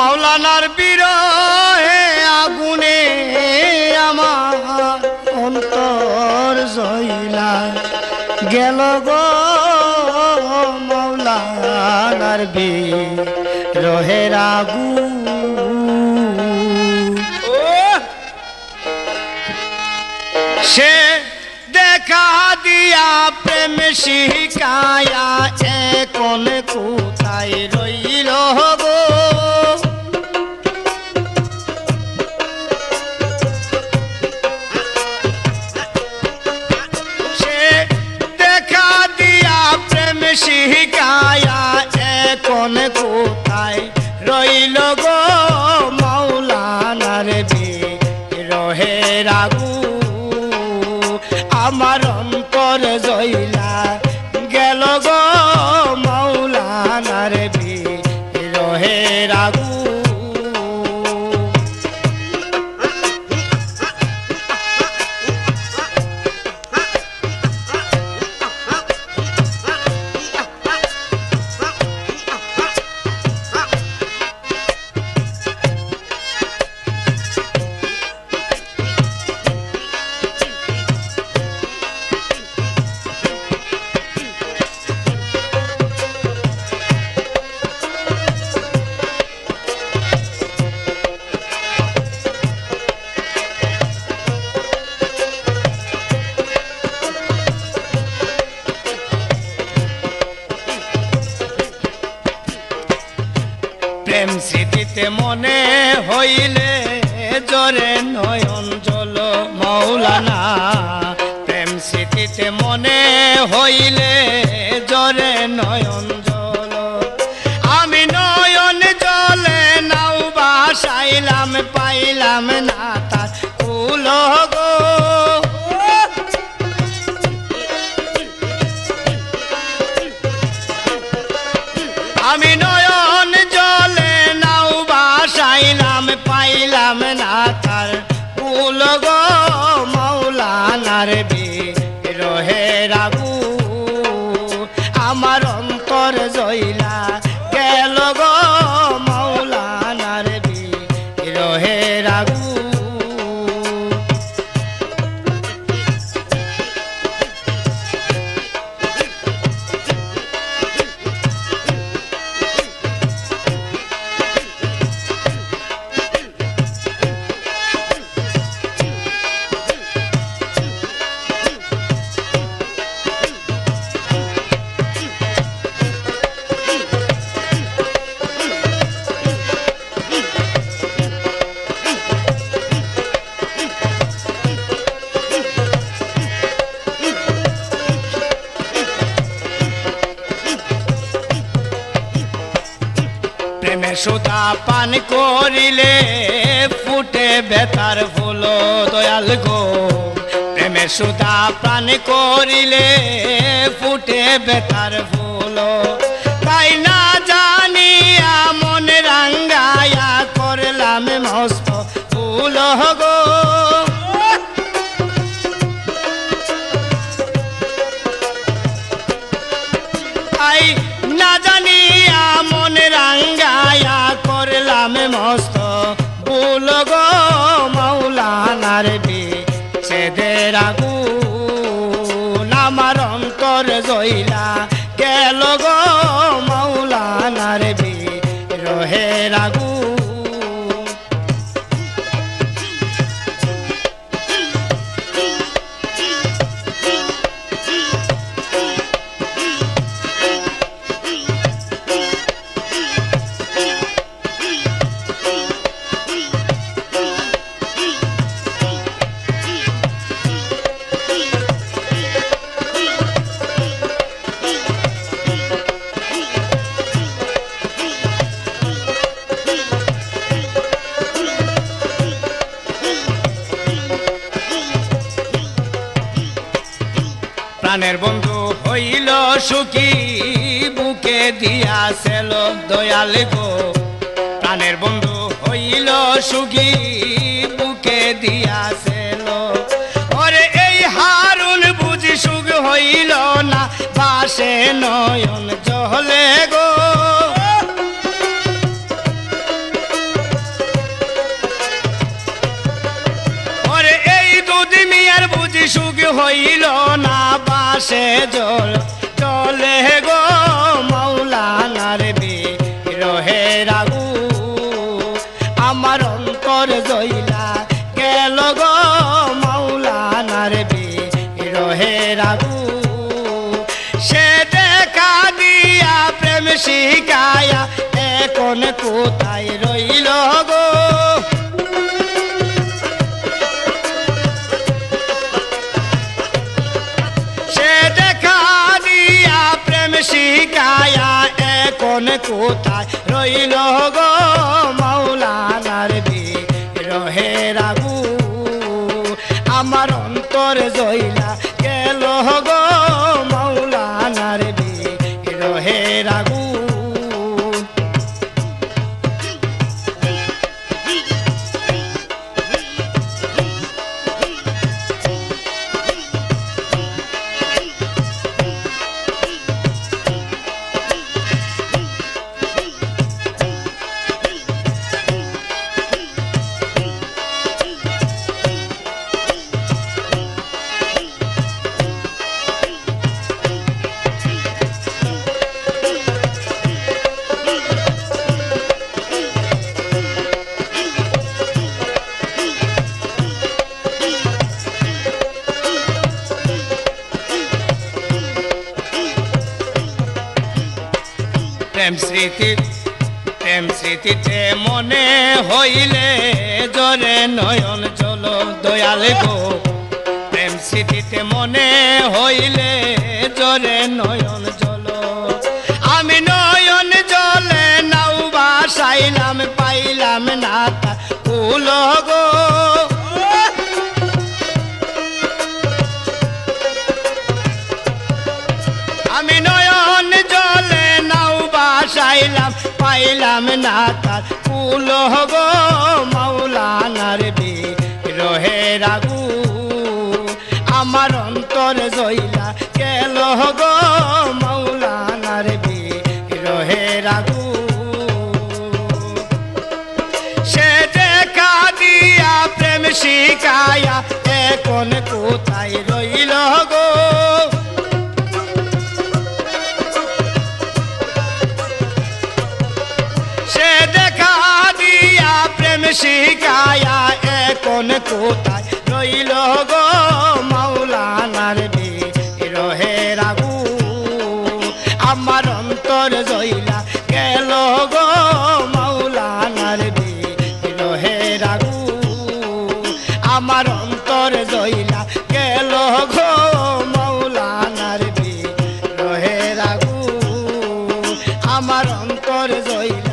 মাওলানার বিরহে আগুনে আমার অন্তর জইলা গেল গো মাওলানার বিরহে আগুন সে দেখা দিয়া প্রেম শিখায়া এখন কোথায় রইল গো সে দেখা দিয়া প্রেম শিখায়া এখন কোথায় রইল গো মাওলানার বিরহে আগুন আমার অন্তর জইলা গেল গো মাওলানার বিরহে আগুন প্রেম স্মৃতিতে মনে হইলে জরে নয়ন জল মাওলানা প্রেম স্মৃতিতে মনে হইলে জরে নয়ন জল আমি নয়ন জলে নাও বাসাইলাম পাইলাম না তার কুল গো আমি নয়ন জলে নাও বাসাইলাম পাইলাম না তার কুল গো মাওলানার বিরহে আগুন আমার অন্তর জইলা গেল গো মাওলানার বিরহে আগুন প্রেমে সুধা পান করিলে ফুটে বেতার ফুল দয়াল গো প্রেমে সুধা পান করিলে ফুটে বেতার ফুল তাই না জানিয়া মন রাঙ্গায়া করলাম মস্ত ফুল গো তাই না জানিয়া মন রাঙ্গায়া করলাম মস্ত ভুল গো মাওলানার বিচ্ছেদের আগুন আমার অন্তর জইলা গেল গো মাওলানার বিরহে আগুন প্রাণের বন্ধু হইল সুখী বুকে দিয়াছিল দয়াল গো প্রাণের বন্ধু হইল সুখী বুকে দিয়াছিল ওরে এই হারুন বুঝি সুখ হইল না বাসে নয়ন জলে গো শিখায়া এখন কোথায় রইল গো সে দেখা দিয়া প্রেম শিখায়া এখন কোথায় রইল গো মাওলানার বিরহের আগুন আমার অন্তর জ্বলা গেল গো মাওলানার বিরহের আগুন প্রেম স্মৃতিতে মনে হইলে জরে নয়ন জল দয়াল গো প্রেম স্মৃতিতে মনে হইলে জরে নয়ন জল আমি নয়ন জলে নাও বাসাইলাম পাইলাম না তা ফুল গো আমি নয়ন জলে নাও বাসাইলাম পাইলাম না তার ফুল গো মাওলানার বিরহের আগুন আমার অন্তর জ্বলা গেল গো মাওলানার বিরহের আগুন সে দেখা দিয়া প্রেম শিখায়া এখন কোথায় রইল গো শিখায়া এখন কোথায় রইল গো মাওলানার বিরহের আগুন আমার অন্তর জ্বলা গেল গো মাওলানার বিরহের আগুন আমার অন্তর জ্বলা গেল গো মাওলানার বিরহের আগুন আমার অন্তর জ্বলা